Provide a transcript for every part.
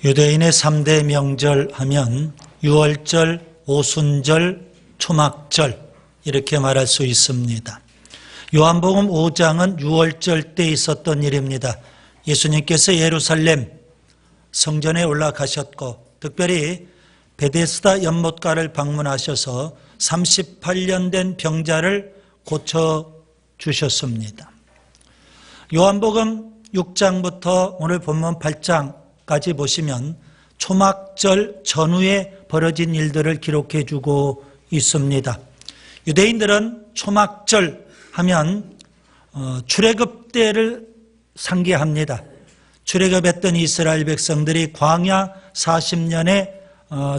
유대인의 3대 명절 하면 유월절, 오순절, 초막절 이렇게 말할 수 있습니다. 요한복음 5장은 유월절 때 있었던 일입니다. 예수님께서 예루살렘 성전에 올라가셨고 특별히 베데스다 연못가를 방문하셔서 38년 된 병자를 고쳐주셨습니다. 요한복음 6장부터 오늘 본문 8장까지 보시면 초막절 전후에 벌어진 일들을 기록해 주고 있습니다. 유대인들은 초막절 하면 출애굽 때를 상기합니다. 출애굽했던 이스라엘 백성들이 광야 40년의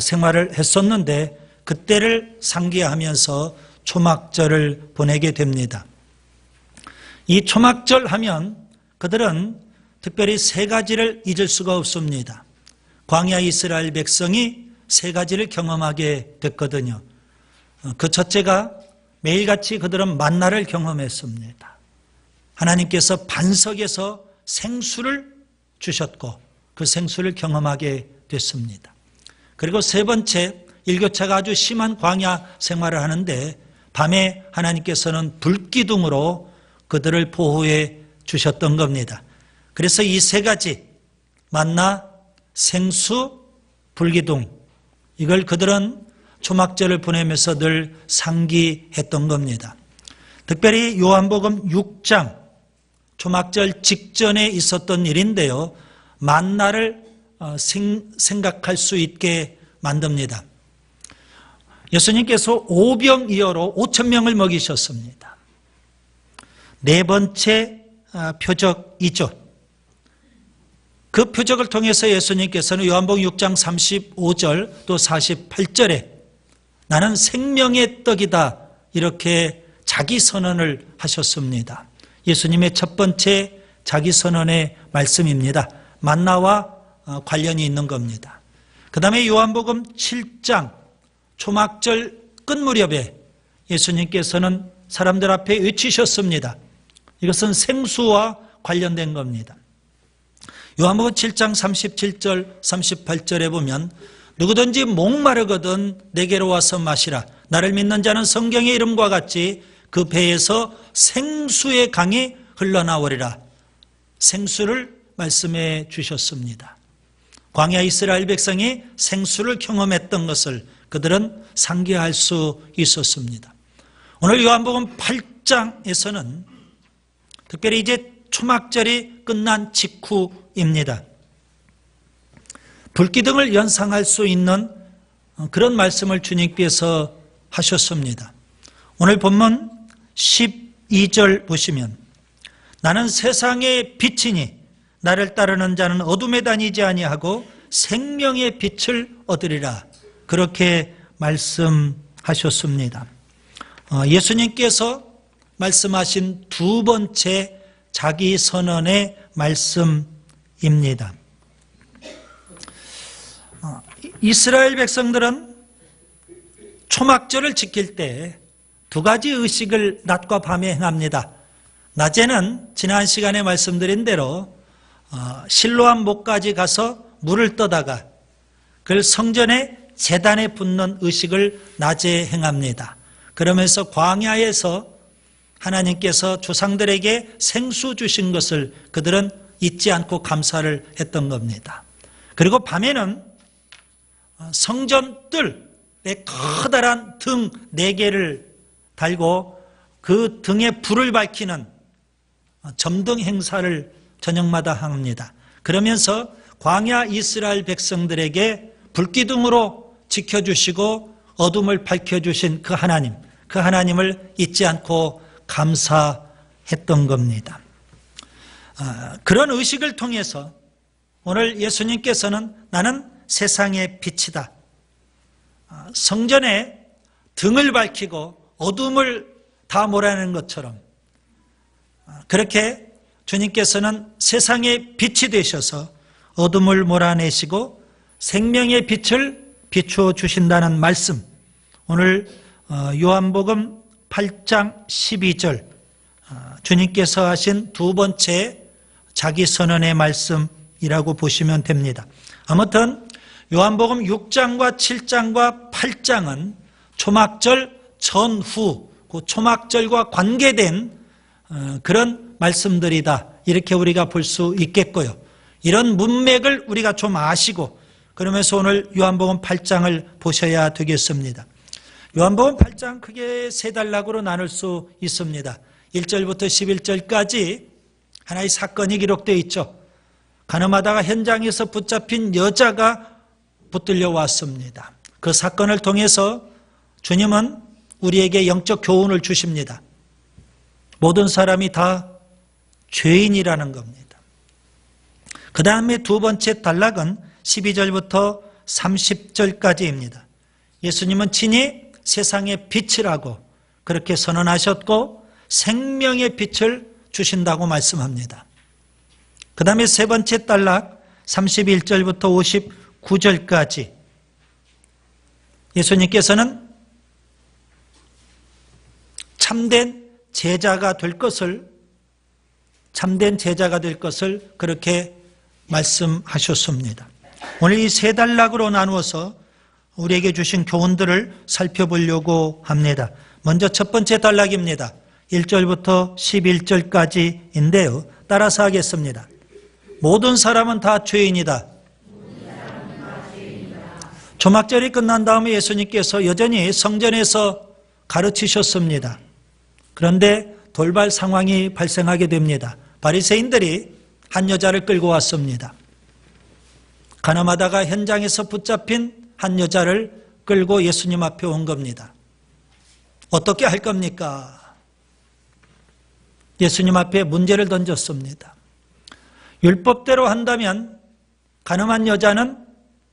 생활을 했었는데 그때를 상기하면서 초막절을 보내게 됩니다. 이 초막절 하면 그들은 특별히 세 가지를 잊을 수가 없습니다. 광야 이스라엘 백성이 세 가지를 경험하게 됐거든요. 그 첫째가 매일같이 그들은 만나를 경험했습니다. 하나님께서 반석에서 생수를 주셨고 그 생수를 경험하게 됐습니다. 그리고 세 번째, 일교차가 아주 심한 광야 생활을 하는데 밤에 하나님께서는 불기둥으로 그들을 보호해 주셨던 겁니다. 그래서 이 세 가지, 만나, 생수, 불기둥, 이걸 그들은 초막절을 보내면서 늘 상기했던 겁니다. 특별히 요한복음 6장, 초막절 직전에 있었던 일인데요. 만나를 생각할 수 있게 만듭니다. 예수님께서 오병이어로 5,000명을 먹이셨습니다. 네 번째 표적이죠. 그 표적을 통해서 예수님께서는 요한복음 6장 35절 또 48절에 나는 생명의 떡이다 이렇게 자기 선언을 하셨습니다. 예수님의 첫 번째 자기 선언의 말씀입니다. 만나와 관련이 있는 겁니다. 그 다음에 요한복음 7장 초막절 끝 무렵에 예수님께서는 사람들 앞에 외치셨습니다. 이것은 생수와 관련된 겁니다. 요한복음 7장 37절 38절에 보면 누구든지 목마르거든 내게로 와서 마시라. 나를 믿는 자는 성경의 이름과 같이 그 배에서 생수의 강이 흘러나오리라. 생수를 말씀해 주셨습니다. 광야 이스라엘 백성이 생수를 경험했던 것을 그들은 상기할 수 있었습니다. 오늘 요한복음 8장에서는 특별히 이제 초막절이 끝난 직후입니다. 불기둥을 연상할 수 있는 그런 말씀을 주님께서 하셨습니다. 오늘 본문 12절 보시면 나는 세상의 빛이니 나를 따르는 자는 어둠에 다니지 아니하고 생명의 빛을 얻으리라. 그렇게 말씀하셨습니다. 예수님께서 말씀하신 두 번째 자기 선언의 말씀입니다. 이스라엘 백성들은 초막절을 지킬 때 두 가지 의식을 낮과 밤에 행합니다. 낮에는 지난 시간에 말씀드린 대로 실로암 목까지 가서 물을 떠다가 그걸 성전의 제단에 붓는 의식을 낮에 행합니다. 그러면서 광야에서 하나님께서 조상들에게 생수 주신 것을 그들은 잊지 않고 감사를 했던 겁니다. 그리고 밤에는 성전 뜰에 커다란 등 4개를 달고 그 등에 불을 밝히는 점등 행사를 저녁마다 합니다. 그러면서 광야 이스라엘 백성들에게 불기둥으로 지켜주시고 어둠을 밝혀주신 그 하나님을 잊지 않고 감사했던 겁니다. 그런 의식을 통해서 오늘 예수님께서는 나는 세상의 빛이다. 성전에 등을 밝히고 어둠을 다 몰아내는 것처럼 그렇게 주님께서는 세상의 빛이 되셔서 어둠을 몰아내시고 생명의 빛을 비추어 주신다는 말씀, 오늘 요한복음 8장 12절 주님께서 하신 두 번째 자기 선언의 말씀입니다. 말씀이라고 보시면 됩니다. 아무튼 요한복음 6장과 7장과 8장은 초막절 전후, 그 초막절과 관계된 그런 말씀들이다. 이렇게 우리가 볼 수 있겠고요. 이런 문맥을 우리가 좀 아시고 그러면서 오늘 요한복음 8장을 보셔야 되겠습니다. 요한복음 8장 크게 세 단락으로 나눌 수 있습니다. 1절부터 11절까지 하나의 사건이 기록되어 있죠. 가늠하다가 현장에서 붙잡힌 여자가 붙들려 왔습니다. 그 사건을 통해서 주님은 우리에게 영적 교훈을 주십니다. 모든 사람이 다 죄인이라는 겁니다. 그 다음에 두 번째 단락은 12절부터 30절까지입니다. 예수님은 친히 세상의 빛이라고 그렇게 선언하셨고 생명의 빛을 주신다고 말씀합니다. 그 다음에 세 번째 단락 31절부터 59절까지 예수님께서는 참된 제자가 될 것을 그렇게 말씀하셨습니다. 오늘 이 세 단락으로 나누어서 우리에게 주신 교훈들을 살펴보려고 합니다. 먼저 첫 번째 단락입니다. 1절부터 11절까지인데요. 따라서 하겠습니다. 모든 사람은 다 죄인이다. 초막절이 끝난 다음에 예수님께서 여전히 성전에서 가르치셨습니다. 그런데 돌발 상황이 발생하게 됩니다. 바리새인들이 한 여자를 끌고 왔습니다. 가늠하다가 현장에서 붙잡힌 한 여자를 끌고 예수님 앞에 온 겁니다. 어떻게 할 겁니까? 예수님 앞에 문제를 던졌습니다. 율법대로 한다면 가늠한 여자는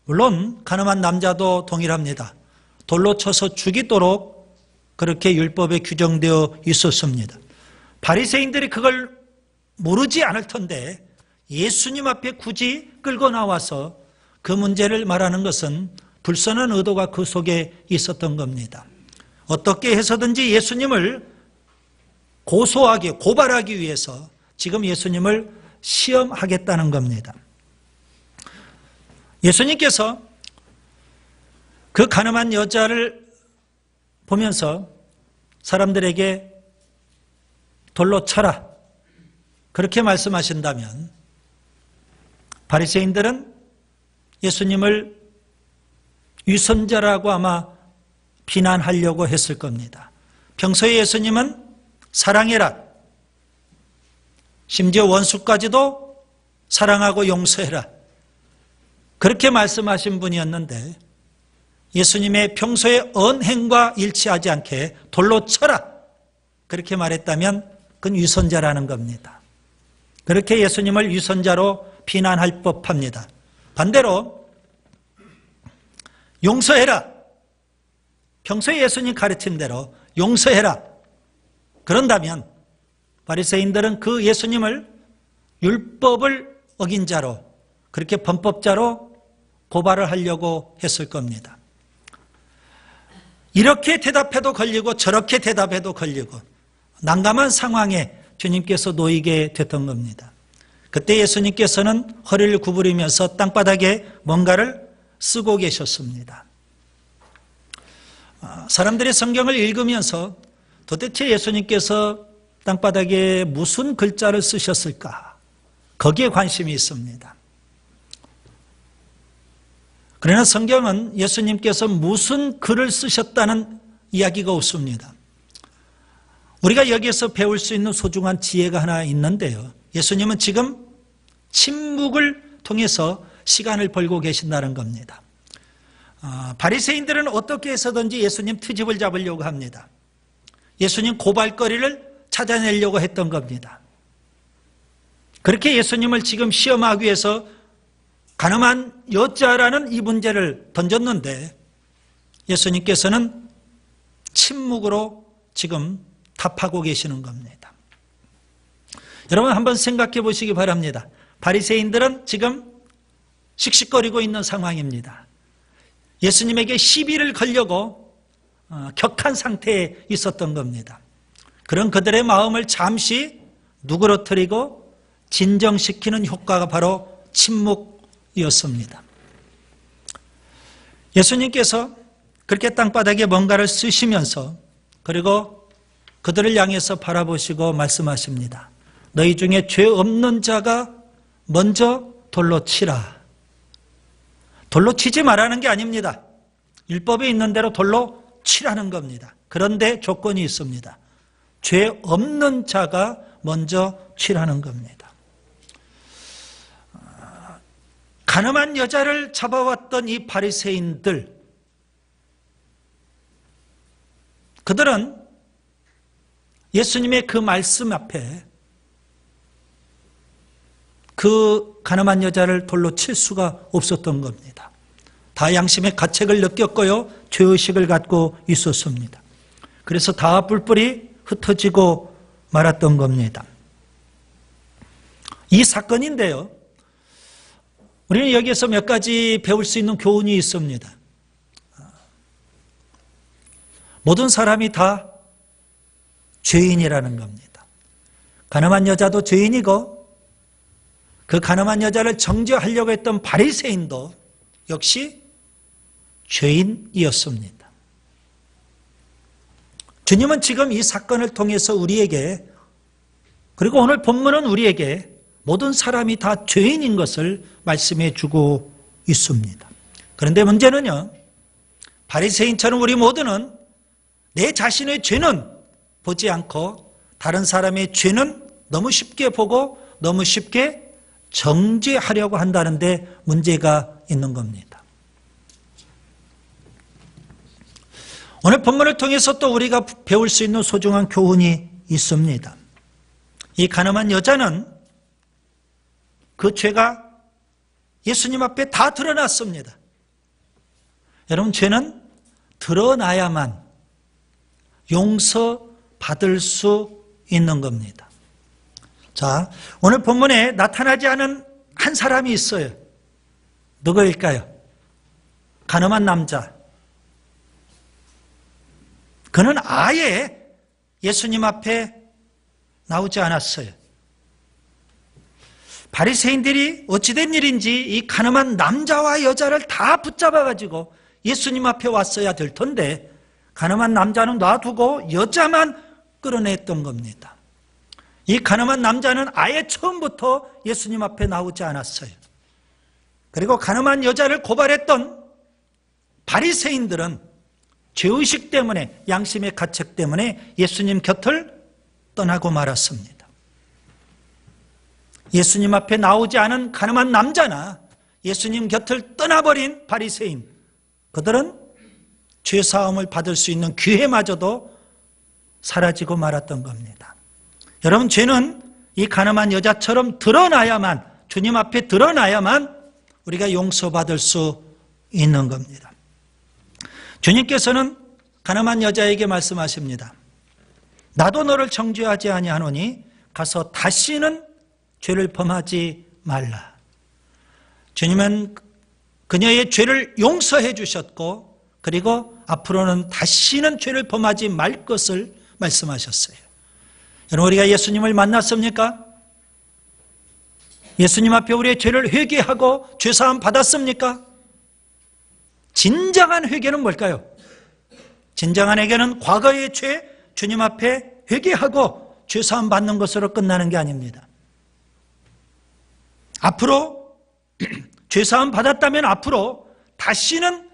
물론 가늠한 남자도 동일합니다. 돌로 쳐서 죽이도록 그렇게 율법에 규정되어 있었습니다. 바리새인들이 그걸 모르지 않을 텐데 예수님 앞에 굳이 끌고 나와서 그 문제를 말하는 것은 불선한 의도가 그 속에 있었던 겁니다. 어떻게 해서든지 예수님을 고발하기 위해서 지금 예수님을 시험하겠다는 겁니다. 예수님께서 그 가늠한 여자를 보면서 사람들에게 돌로 쳐라 그렇게 말씀하신다면 바리새인들은 예수님을 위선자라고 아마 비난하려고 했을 겁니다. 평소에 예수님은 사랑해라, 심지어 원수까지도 사랑하고 용서해라 그렇게 말씀하신 분이었는데 예수님의 평소의 언행과 일치하지 않게 돌로 쳐라 그렇게 말했다면 그건 위선자라는 겁니다. 그렇게 예수님을 위선자로 비난할 법합니다. 반대로 용서해라, 평소에 예수님 가르친 대로 용서해라 그런다면 바리새인들은 그 예수님을 율법을 어긴 자로 그렇게 범법자로 고발을 하려고 했을 겁니다. 이렇게 대답해도 걸리고 저렇게 대답해도 걸리고 난감한 상황에 주님께서 놓이게 됐던 겁니다. 그때 예수님께서는 허리를 구부리면서 땅바닥에 뭔가를 쓰고 계셨습니다. 사람들이 성경을 읽으면서 도대체 예수님께서 땅바닥에 무슨 글자를 쓰셨을까? 거기에 관심이 있습니다. 그러나 성경은 예수님께서 무슨 글을 쓰셨다는 이야기가 없습니다. 우리가 여기에서 배울 수 있는 소중한 지혜가 하나 있는데요. 예수님은 지금 침묵을 통해서 시간을 벌고 계신다는 겁니다. 바리새인들은 어떻게 해서든지 예수님 트집을 잡으려고 합니다. 예수님 고발거리를 찾아내려고 했던 겁니다. 그렇게 예수님을 지금 시험하기 위해서 가늠한 여자라는 이 문제를 던졌는데 예수님께서는 침묵으로 지금 답하고 계시는 겁니다. 여러분 한번 생각해 보시기 바랍니다. 바리새인들은 지금 씩씩거리고 있는 상황입니다. 예수님에게 시비를 걸려고 격한 상태에 있었던 겁니다. 그런 그들의 마음을 잠시 누그러뜨리고 진정시키는 효과가 바로 침묵이었습니다. 예수님께서 그렇게 땅바닥에 뭔가를 쓰시면서 그리고 그들을 향해서 바라보시고 말씀하십니다. 너희 중에 죄 없는 자가 먼저 돌로 치라. 돌로 치지 말라는 게 아닙니다. 율법에 있는 대로 돌로 치라는 겁니다. 그런데 조건이 있습니다. 죄 없는 자가 먼저 치라는 겁니다. 가늠한 여자를 잡아왔던 이 바리새인들, 그들은 예수님의 그 말씀 앞에 그 가늠한 여자를 돌로 칠 수가 없었던 겁니다. 다 양심의 가책을 느꼈고요, 죄의식을 갖고 있었습니다. 그래서 다 뿔뿔이 흩어지고 말았던 겁니다. 이 사건인데요, 우리는 여기에서 몇 가지 배울 수 있는 교훈이 있습니다. 모든 사람이 다 죄인이라는 겁니다. 가늠한 여자도 죄인이고 그 가늠한 여자를 정죄하려고 했던 바리새인도 역시 죄인이었습니다. 주님은 지금 이 사건을 통해서 우리에게, 그리고 오늘 본문은 우리에게 모든 사람이 다 죄인인 것을 말씀해 주고 있습니다. 그런데 문제는요, 바리새인처럼 우리 모두는 내 자신의 죄는 보지 않고 다른 사람의 죄는 너무 쉽게 보고 너무 쉽게 정죄하려고 한다는데 문제가 있는 겁니다. 오늘 본문을 통해서 또 우리가 배울 수 있는 소중한 교훈이 있습니다. 이 가늠한 여자는 그 죄가 예수님 앞에 다 드러났습니다. 여러분, 죄는 드러나야만 용서받을 수 있는 겁니다. 자, 오늘 본문에 나타나지 않은 한 사람이 있어요. 누구일까요? 가늠한 남자. 그는 아예 예수님 앞에 나오지 않았어요. 바리새인들이 어찌된 일인지 이 가늠한 남자와 여자를 다 붙잡아가지고 예수님 앞에 왔어야 될 텐데 가늠한 남자는 놔두고 여자만 끌어냈던 겁니다. 이 가늠한 남자는 아예 처음부터 예수님 앞에 나오지 않았어요. 그리고 가늠한 여자를 고발했던 바리새인들은 죄의식 때문에, 양심의 가책 때문에 예수님 곁을 떠나고 말았습니다. 예수님 앞에 나오지 않은 가늠한 남자나 예수님 곁을 떠나버린 바리새인, 그들은 죄사함을 받을 수 있는 기회마저도 사라지고 말았던 겁니다. 여러분, 죄는 이 가늠한 여자처럼 드러나야만, 주님 앞에 드러나야만 우리가 용서받을 수 있는 겁니다. 주님께서는 가늠한 여자에게 말씀하십니다. 나도 너를 정죄하지 아니하노니 가서 다시는 죄를 범하지 말라. 주님은 그녀의 죄를 용서해 주셨고, 그리고 앞으로는 다시는 죄를 범하지 말 것을 말씀하셨어요. 여러분, 우리가 예수님을 만났습니까? 예수님 앞에 우리의 죄를 회개하고 죄사함 받았습니까? 진정한 회개는 뭘까요? 진정한 회개는 과거의 죄 주님 앞에 회개하고 죄사함 받는 것으로 끝나는 게 아닙니다. 앞으로 죄사함 받았다면 앞으로 다시는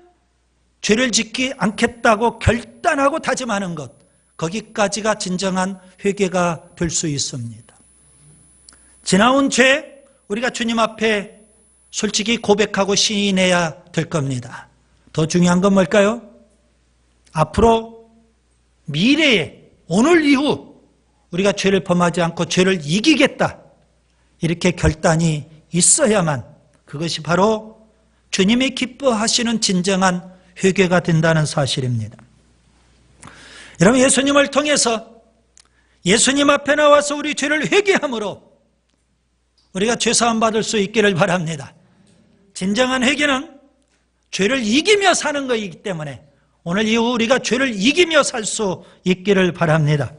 죄를 짓지 않겠다고 결단하고 다짐하는 것, 거기까지가 진정한 회개가 될 수 있습니다. 지나온 죄 우리가 주님 앞에 솔직히 고백하고 시인해야 될 겁니다. 더 중요한 건 뭘까요? 앞으로 미래에, 오늘 이후 우리가 죄를 범하지 않고 죄를 이기겠다, 이렇게 결단이 있어야만 그것이 바로 주님이 기뻐하시는 진정한 회개가 된다는 사실입니다. 여러분, 예수님을 통해서 예수님 앞에 나와서 우리 죄를 회개함으로 우리가 죄사함 받을 수 있기를 바랍니다. 진정한 회개는 죄를 이기며 사는 것이기 때문에 오늘 이후 우리가 죄를 이기며 살 수 있기를 바랍니다.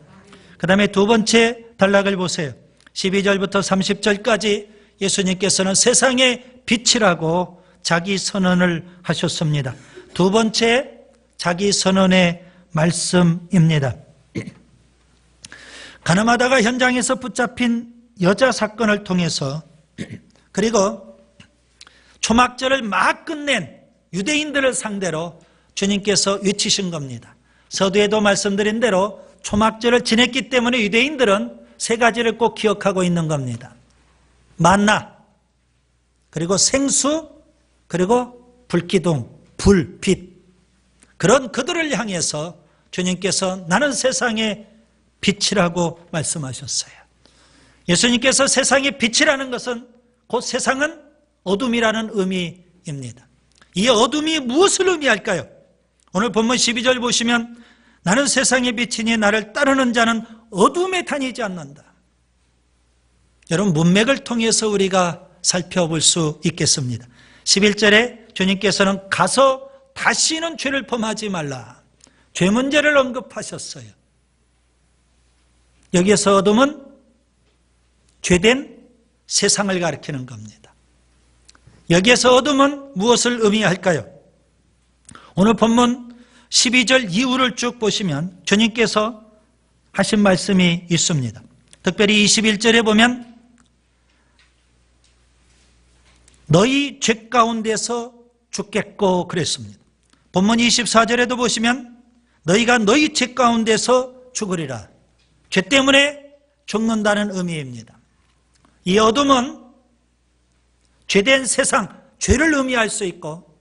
그 다음에 두 번째 단락을 보세요. 12절부터 30절까지 예수님께서는 세상의 빛이라고 자기 선언을 하셨습니다. 두 번째 자기 선언의 말씀입니다. 가늠하다가 현장에서 붙잡힌 여자 사건을 통해서, 그리고 초막절을 막 끝낸 유대인들을 상대로 주님께서 외치신 겁니다. 서두에도 말씀드린 대로 초막절을 지냈기 때문에 유대인들은 세 가지를 꼭 기억하고 있는 겁니다. 만나, 그리고 생수, 그리고 불기둥, 불, 빛. 그런 그들을 향해서 주님께서 나는 세상의 빛이라고 말씀하셨어요. 예수님께서 세상의 빛이라는 것은 곧 세상은 어둠이라는 의미입니다. 이 어둠이 무엇을 의미할까요? 오늘 본문 12절 보시면 나는 세상의 빛이니 나를 따르는 자는 어둠에 다니지 않는다. 여러분, 문맥을 통해서 우리가 살펴볼 수 있겠습니다. 11절에 주님께서는 가서 다시는 죄를 범하지 말라. 죄 문제를 언급하셨어요. 여기에서 어둠은 죄된 세상을 가리키는 겁니다. 여기에서 어둠은 무엇을 의미할까요? 오늘 본문 12절 이후를 쭉 보시면 주님께서 하신 말씀이 있습니다. 특별히 21절에 보면 너희 죄 가운데서 죽겠고 그랬습니다. 본문 24절에도 보시면 너희가 너희 죄 가운데서 죽으리라. 죄 때문에 죽는다는 의미입니다. 이 어둠은 죄된 세상, 죄를 의미할 수 있고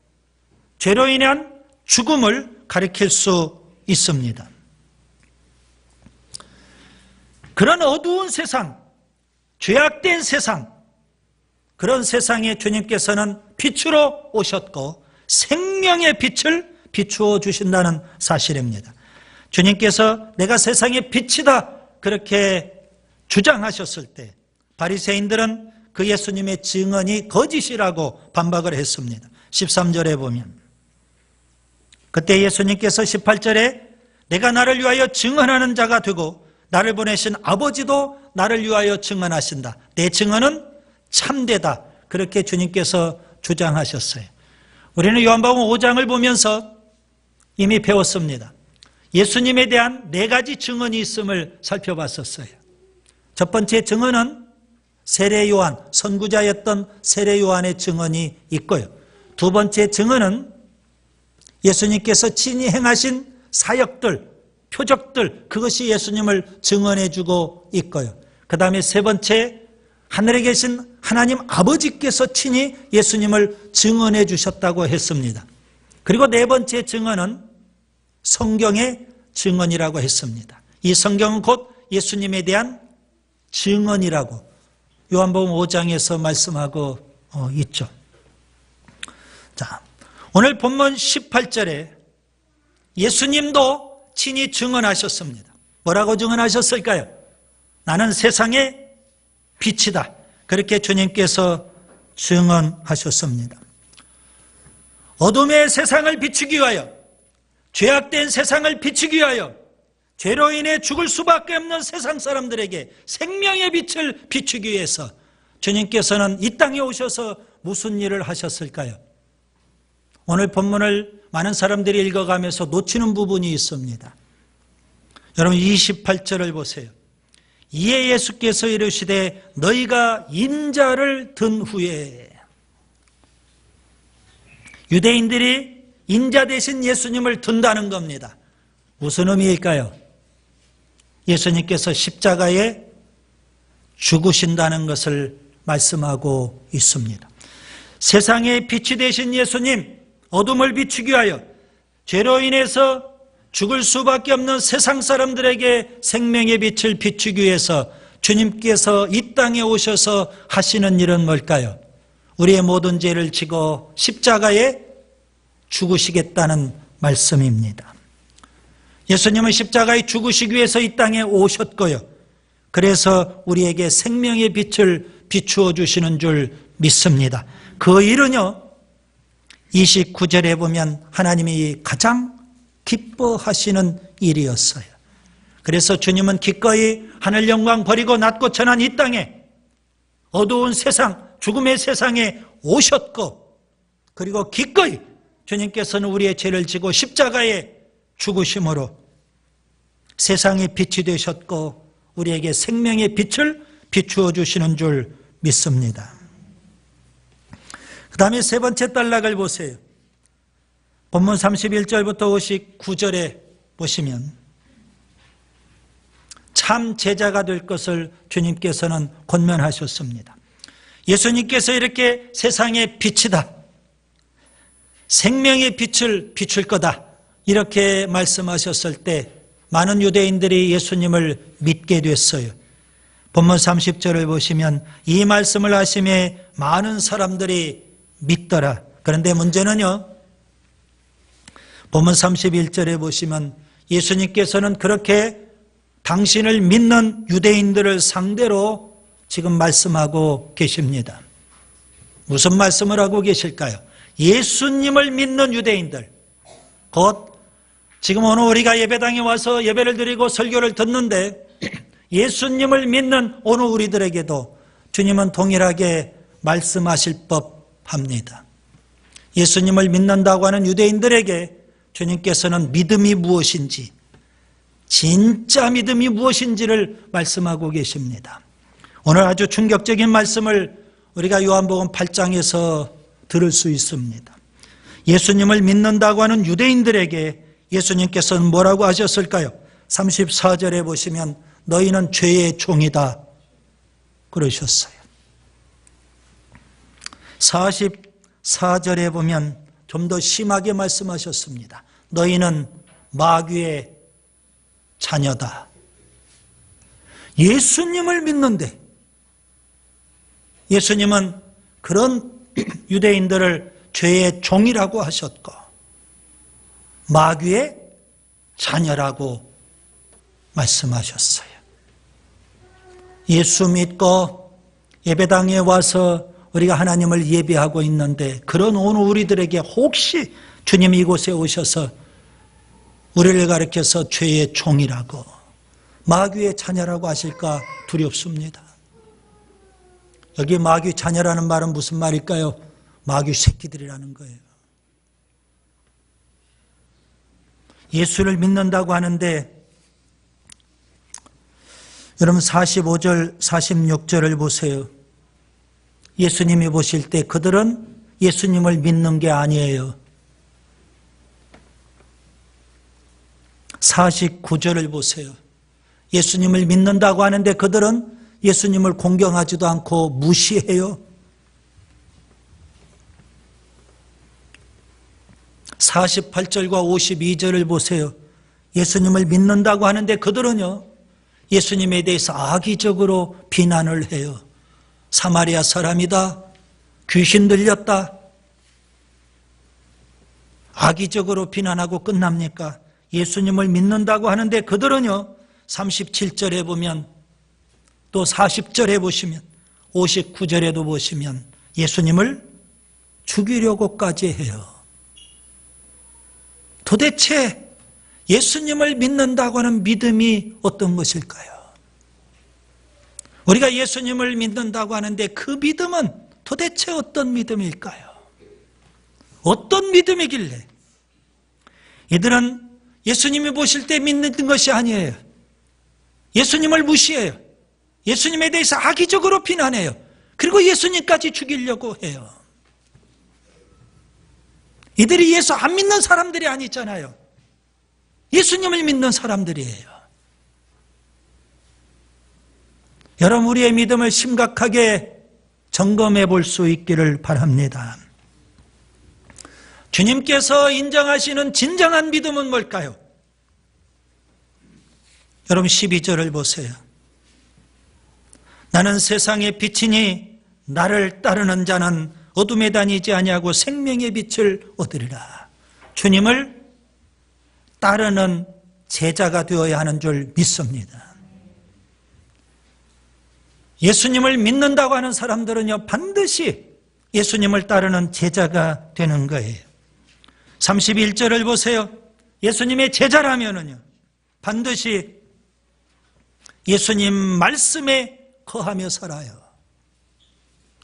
죄로 인한 죽음을 가리킬 수 있습니다. 그런 어두운 세상, 죄악된 세상, 그런 세상에 주님께서는 빛으로 오셨고 생명의 빛을 비추어 주신다는 사실입니다. 주님께서 내가 세상의 빛이다 그렇게 주장하셨을 때 바리새인들은 그 예수님의 증언이 거짓이라고 반박을 했습니다. 13절에 보면 그때 예수님께서 18절에 내가 나를 위하여 증언하는 자가 되고 나를 보내신 아버지도 나를 위하여 증언하신다. 내 증언은 참되다. 그렇게 주님께서 주장하셨어요. 우리는 요한복음 5장을 보면서 이미 배웠습니다. 예수님에 대한 네 가지 증언이 있음을 살펴봤었어요. 첫 번째 증언은 세례 요한, 선구자였던 세례 요한의 증언이 있고요. 두 번째 증언은 예수님께서 친히 행하신 사역들, 표적들, 그것이 예수님을 증언해주고 있고요. 그 다음에 세 번째, 하늘에 계신 하나님 아버지께서 친히 예수님을 증언해 주셨다고 했습니다. 그리고 네 번째 증언은 성경의 증언이라고 했습니다. 이 성경은 곧 예수님에 대한 증언이라고 요한복음 5장에서 말씀하고 있죠. 자, 오늘 본문 18절에 예수님도 친히 증언하셨습니다. 뭐라고 증언하셨을까요? 나는 세상의 빛이다. 그렇게 주님께서 증언하셨습니다. 어둠의 세상을 비추기 위하여, 죄악된 세상을 비추기 위하여, 죄로 인해 죽을 수밖에 없는 세상 사람들에게 생명의 빛을 비추기 위해서 주님께서는 이 땅에 오셔서 무슨 일을 하셨을까요? 오늘 본문을 많은 사람들이 읽어가면서 놓치는 부분이 있습니다. 여러분 28절을 보세요. 이에 예수께서 이르시되 너희가 인자를 든 후에, 유대인들이 인자 대신 예수님을 든다는 겁니다. 무슨 의미일까요? 예수님께서 십자가에 죽으신다는 것을 말씀하고 있습니다. 세상의 빛이 되신 예수님, 어둠을 비추기 위하여 죄로 인해서 죽을 수밖에 없는 세상 사람들에게 생명의 빛을 비추기 위해서 주님께서 이 땅에 오셔서 하시는 일은 뭘까요? 우리의 모든 죄를 지고 십자가에 죽으시겠다는 말씀입니다. 예수님은 십자가에 죽으시기 위해서 이 땅에 오셨고요. 그래서 우리에게 생명의 빛을 비추어 주시는 줄 믿습니다. 그 일은요, 29절에 보면 하나님이 가장 기뻐하시는 일이었어요. 그래서 주님은 기꺼이 하늘 영광 버리고 낮고 천한 이 땅에 어두운 세상, 죽음의 세상에 오셨고, 그리고 기꺼이 주님께서는 우리의 죄를 지고 십자가에 죽으심으로 세상의 빛이 되셨고 우리에게 생명의 빛을 비추어 주시는 줄 믿습니다. 그 다음에 세 번째 단락을 보세요. 본문 31절부터 59절에 보시면 참 제자가 될 것을 주님께서는 권면하셨습니다. 예수님께서 이렇게 세상의 빛이다, 생명의 빛을 비출 거다, 이렇게 말씀하셨을 때 많은 유대인들이 예수님을 믿게 됐어요. 본문 30절을 보시면 이 말씀을 하심에 많은 사람들이 믿더라. 그런데 문제는요, 본문 31절에 보시면 예수님께서는 그렇게 당신을 믿는 유대인들을 상대로 지금 말씀하고 계십니다. 무슨 말씀을 하고 계실까요? 예수님을 믿는 유대인들, 곧 지금 오늘 우리가 예배당에 와서 예배를 드리고 설교를 듣는데 예수님을 믿는 오늘 우리들에게도 주님은 동일하게 말씀하실 법합니다. 예수님을 믿는다고 하는 유대인들에게 주님께서는 믿음이 무엇인지, 진짜 믿음이 무엇인지를 말씀하고 계십니다. 오늘 아주 충격적인 말씀을 우리가 요한복음 8장에서 들을 수 있습니다. 예수님을 믿는다고 하는 유대인들에게 예수님께서는 뭐라고 하셨을까요? 34절에 보시면 너희는 죄의 종이다 그러셨어요. 44절에 보면 좀 더 심하게 말씀하셨습니다. 너희는 마귀의 자녀다. 예수님을 믿는데 예수님은 그런 유대인들을 죄의 종이라고 하셨고 마귀의 자녀라고 말씀하셨어요. 예수 믿고 예배당에 와서 우리가 하나님을 예배하고 있는데 그런 오늘 우리들에게 혹시 주님이 이곳에 오셔서 우리를 가리켜서 죄의 종이라고 마귀의 자녀라고 하실까 두렵습니다. 여기 마귀 자녀라는 말은 무슨 말일까요? 마귀 새끼들이라는 거예요. 예수를 믿는다고 하는데 여러분 45절 46절을 보세요. 예수님이 보실 때 그들은 예수님을 믿는 게 아니에요. 49절을 보세요. 예수님을 믿는다고 하는데 그들은 예수님을 공경하지도 않고 무시해요. 48절과 52절을 보세요. 예수님을 믿는다고 하는데 그들은요, 예수님에 대해서 악의적으로 비난을 해요. 사마리아 사람이다, 귀신 들렸다, 악의적으로 비난하고 끝납니까? 예수님을 믿는다고 하는데 그들은요, 37절에 보면 또 40절에 보시면 59절에도 보시면 예수님을 죽이려고까지 해요. 도대체 예수님을 믿는다고 하는 믿음이 어떤 것일까요? 우리가 예수님을 믿는다고 하는데 그 믿음은 도대체 어떤 믿음일까요? 어떤 믿음이길래? 이들은 예수님이 보실 때 믿는 것이 아니에요. 예수님을 무시해요. 예수님에 대해서 악의적으로 비난해요. 그리고 예수님까지 죽이려고 해요. 이들이 예수 안 믿는 사람들이 아니잖아요. 예수님을 믿는 사람들이에요. 여러분, 우리의 믿음을 심각하게 점검해 볼 수 있기를 바랍니다. 주님께서 인정하시는 진정한 믿음은 뭘까요? 여러분 12절을 보세요. 나는 세상의 빛이니 나를 따르는 자는 어둠에 다니지 아니하고 생명의 빛을 얻으리라. 주님을 따르는 제자가 되어야 하는 줄 믿습니다. 예수님을 믿는다고 하는 사람들은요, 반드시 예수님을 따르는 제자가 되는 거예요. 31절을 보세요. 예수님의 제자라면은요, 반드시 예수님 말씀에 거하며 살아요.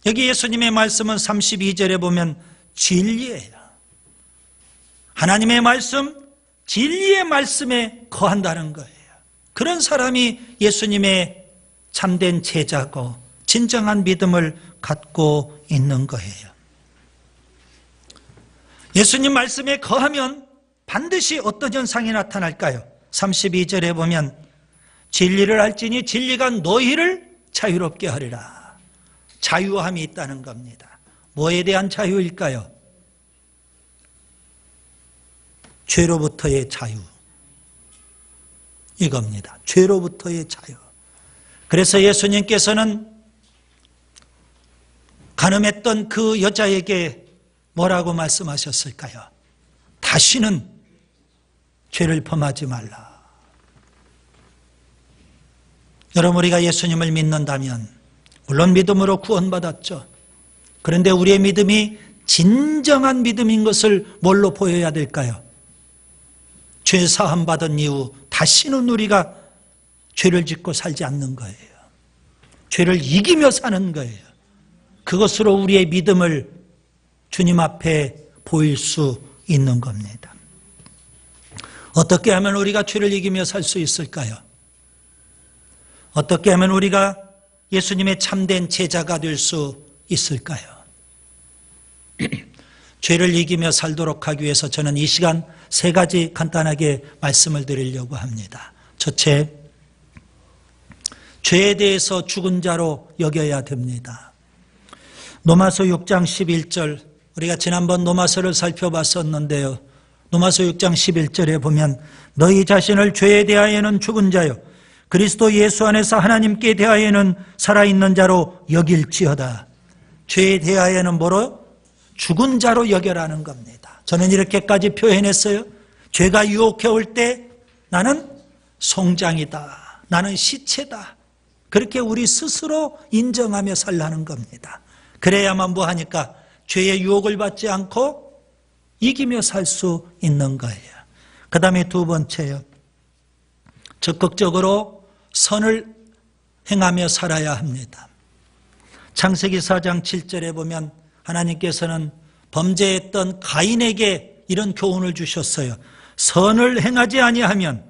여기 예수님의 말씀은 32절에 보면 진리예요. 하나님의 말씀, 진리의 말씀에 거한다는 거예요. 그런 사람이 예수님의 참된 제자고 진정한 믿음을 갖고 있는 거예요. 예수님 말씀에 거하면 반드시 어떤 현상이 나타날까요? 32절에 보면 진리를 알지니 진리가 너희를 자유롭게 하리라. 자유함이 있다는 겁니다. 뭐에 대한 자유일까요? 죄로부터의 자유. 이겁니다. 죄로부터의 자유. 그래서 예수님께서는 간음했던 그 여자에게 뭐라고 말씀하셨을까요? 다시는 죄를 범하지 말라. 여러분, 우리가 예수님을 믿는다면 물론 믿음으로 구원받았죠. 그런데 우리의 믿음이 진정한 믿음인 것을 뭘로 보여야 될까요? 죄 사함 받은 이후 다시는 우리가 죄를 짓고 살지 않는 거예요. 죄를 이기며 사는 거예요. 그것으로 우리의 믿음을 주님 앞에 보일 수 있는 겁니다. 어떻게 하면 우리가 죄를 이기며 살 수 있을까요? 어떻게 하면 우리가 예수님의 참된 제자가 될 수 있을까요? 죄를 이기며 살도록 하기 위해서 저는 이 시간 세 가지 간단하게 말씀을 드리려고 합니다. 첫째, 죄에 대해서 죽은 자로 여겨야 됩니다. 로마서 6장 11절, 우리가 지난번 로마서를 살펴봤었는데요. 로마서 6장 11절에 보면 너희 자신을 죄에 대하여는 죽은 자요 그리스도 예수 안에서 하나님께 대하여는 살아있는 자로 여길지어다. 죄에 대하여는 뭐로? 죽은 자로 여겨라는 겁니다. 저는 이렇게까지 표현했어요. 죄가 유혹해 올 때 나는 송장이다, 나는 시체다, 그렇게 우리 스스로 인정하며 살라는 겁니다. 그래야만 뭐하니까 죄의 유혹을 받지 않고 이기며 살 수 있는 거예요. 그 다음에 두 번째요, 적극적으로 선을 행하며 살아야 합니다. 창세기 4장 7절에 보면 하나님께서는 범죄했던 가인에게 이런 교훈을 주셨어요. 선을 행하지 아니하면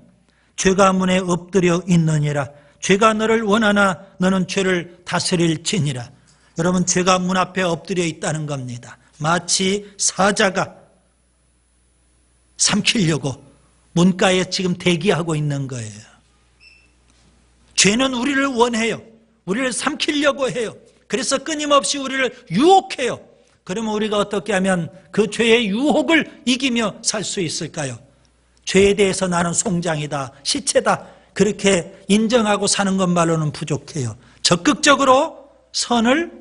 죄가 문에 엎드려 있느니라. 죄가 너를 원하나 너는 죄를 다스릴지니라. 여러분, 죄가 문 앞에 엎드려 있다는 겁니다. 마치 사자가 삼키려고 문가에 지금 대기하고 있는 거예요. 죄는 우리를 원해요. 우리를 삼키려고 해요. 그래서 끊임없이 우리를 유혹해요. 그러면 우리가 어떻게 하면 그 죄의 유혹을 이기며 살 수 있을까요? 죄에 대해서 나는 송장이다, 시체다, 그렇게 인정하고 사는 것만으로는 부족해요. 적극적으로 선을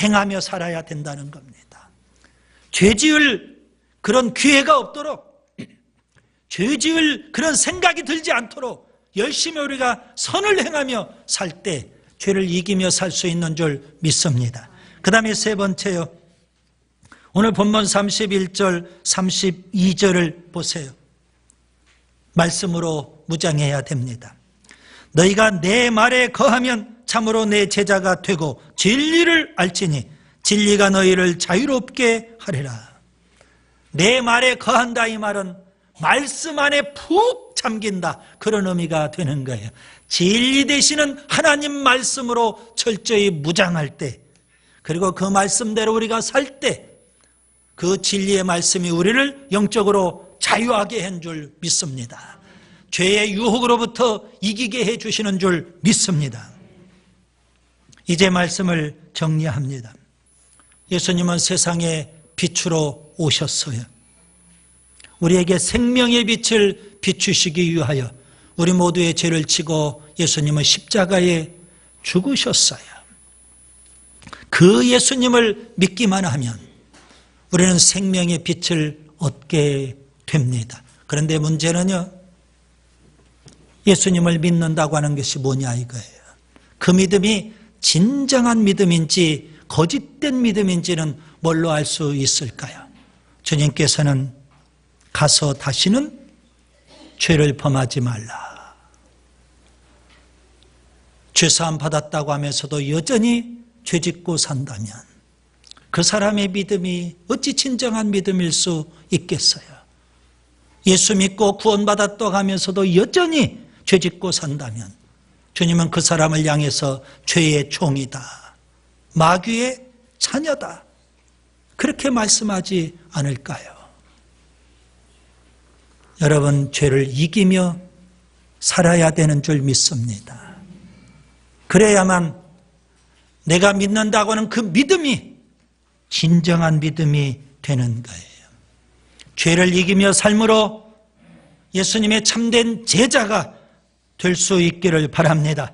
행하며 살아야 된다는 겁니다. 죄 지을 그런 기회가 없도록, 죄 지을 그런 생각이 들지 않도록 열심히 우리가 선을 행하며 살 때 죄를 이기며 살 수 있는 줄 믿습니다. 그 다음에 세 번째요, 오늘 본문 31절 32절을 보세요. 말씀으로 무장해야 됩니다. 너희가 내 말에 거하면 참으로 내 제자가 되고 진리를 알지니 진리가 너희를 자유롭게 하리라. 내 말에 거한다, 이 말은 말씀 안에 푹 잠긴다, 그런 의미가 되는 거예요. 진리 되시는 하나님 말씀으로 철저히 무장할 때, 그리고 그 말씀대로 우리가 살 때 그 진리의 말씀이 우리를 영적으로 자유하게 한 줄 믿습니다. 죄의 유혹으로부터 이기게 해주시는 줄 믿습니다. 이제 말씀을 정리합니다. 예수님은 세상의 빛으로 오셨어요. 우리에게 생명의 빛을 비추시기 위하여 우리 모두의 죄를 지고 예수님은 십자가에 죽으셨어요. 그 예수님을 믿기만 하면 우리는 생명의 빛을 얻게 됩니다. 그런데 문제는요, 예수님을 믿는다고 하는 것이 뭐냐 이거예요. 그 믿음이 진정한 믿음인지 거짓된 믿음인지는 뭘로 알 수 있을까요? 주님께서는 가서 다시는 죄를 범하지 말라. 죄사함 받았다고 하면서도 여전히 죄짓고 산다면 그 사람의 믿음이 어찌 진정한 믿음일 수 있겠어요? 예수 믿고 구원받았다고 하면서도 여전히 죄짓고 산다면 주님은 그 사람을 향해서 죄의 종이다, 마귀의 자녀다, 그렇게 말씀하지 않을까요? 여러분, 죄를 이기며 살아야 되는 줄 믿습니다. 그래야만 내가 믿는다고 하는 그 믿음이 진정한 믿음이 되는 거예요. 죄를 이기며 삶으로 예수님의 참된 제자가 될 수 있기를 바랍니다.